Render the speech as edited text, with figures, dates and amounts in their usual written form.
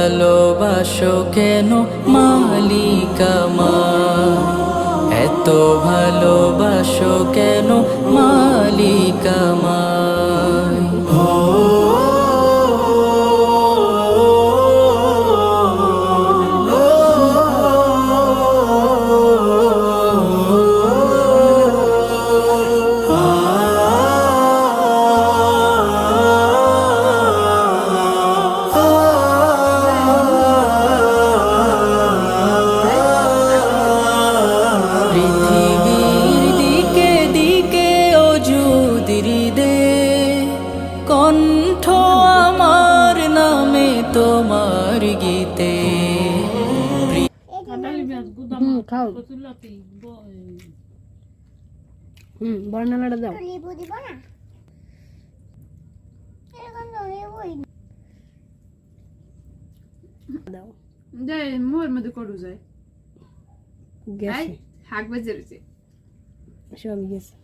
ভালোবাসো কেন মালিক আমায়, এত ভালোবাসো কেন মালিক আমায়। পৃথিবীর দিকে দিকে অযুদির দে, কণ্ঠ আমার নামে তোমার গীতে। খাও বর্ণনাটা দাও। লেবু দিব না, এরকম তো লেবুই দাও দে মোর মধ্যে করু যায় গেছে হাক বাজে রয়েছে সব গেছে